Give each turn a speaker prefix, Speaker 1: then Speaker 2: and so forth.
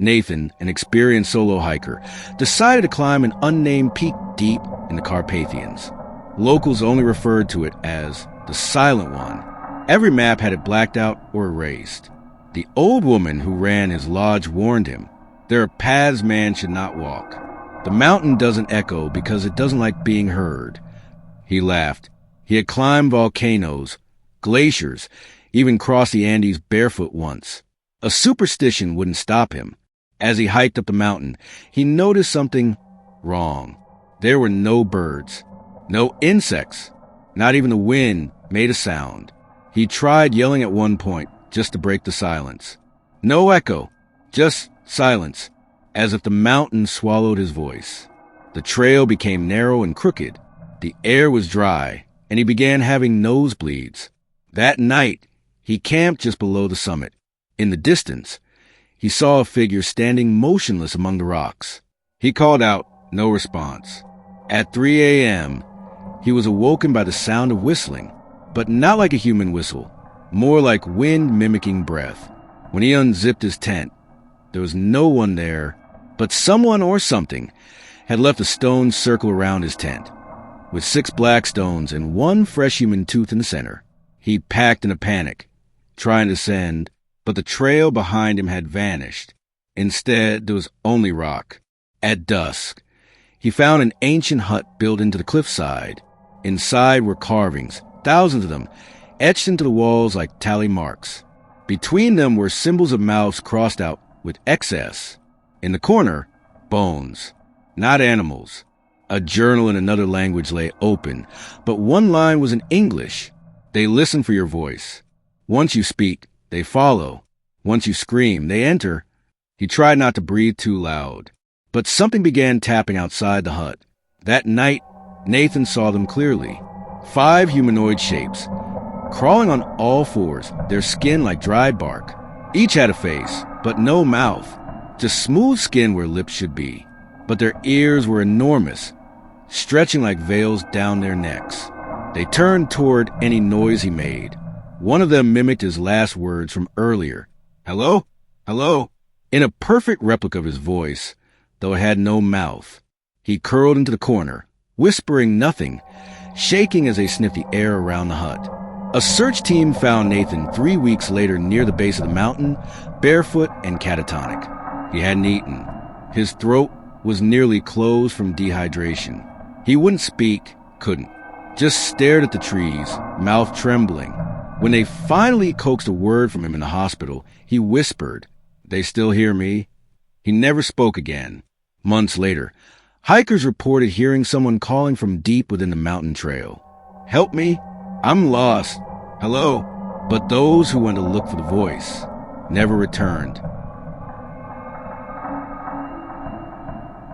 Speaker 1: Nathan, an experienced solo hiker, decided to climb an unnamed peak deep in the Carpathians. Locals only referred to it as the Silent One. Every map had it blacked out or erased. The old woman who ran his lodge warned him, there are paths man should not walk. The mountain doesn't echo because it doesn't like being heard. He laughed. He had climbed volcanoes, glaciers, even crossed the Andes barefoot once. A superstition wouldn't stop him. As he hiked up the mountain, he noticed something wrong. There were no birds, no insects, not even the wind made a sound. He tried yelling at one point just to break the silence. No echo, just silence, as if the mountain swallowed his voice. The trail became narrow and crooked. The air was dry, and he began having nosebleeds. That night, he camped just below the summit. In the distance, he saw a figure standing motionless among the rocks. He called out, no response. At 3 a.m., he was awoken by the sound of whistling, but not like a human whistle, more like wind mimicking breath. When he unzipped his tent, there was no one there, but someone or something had left a stone circle around his tent, with 6 black stones and 1 fresh human tooth in the center. He packed in a panic, trying to descend, but the trail behind him had vanished. Instead, there was only rock. At dusk, he found an ancient hut built into the cliffside. Inside were carvings, thousands of them, etched into the walls like tally marks. Between them were symbols of mouths crossed out with XS. In the corner, bones, not animals. A journal in another language lay open, but one line was in English. They listen for your voice. Once you speak, they follow. Once you scream, they enter. He tried not to breathe too loud, but something began tapping outside the hut. That night, Nathan saw them clearly. 5 humanoid shapes, crawling on all fours, their skin like dried bark. Each had a face, but no mouth, just smooth skin where lips should be. But their ears were enormous, stretching like veils down their necks. They turned toward any noise he made. One of them mimicked his last words from earlier. Hello? Hello? In a perfect replica of his voice, though it had no mouth. He curled into the corner, whispering nothing, shaking as they sniffed the air around the hut. A search team found Nathan 3 weeks later near the base of the mountain, barefoot and catatonic. He hadn't eaten. His throat was nearly closed from dehydration. He wouldn't speak, couldn't. Just stared at the trees, mouth trembling. When they finally coaxed a word from him in the hospital, he whispered, "They still hear me?" He never spoke again. Months later, hikers reported hearing someone calling from deep within the mountain trail. "Help me, I'm lost. Hello." But those who went to look for the voice never returned.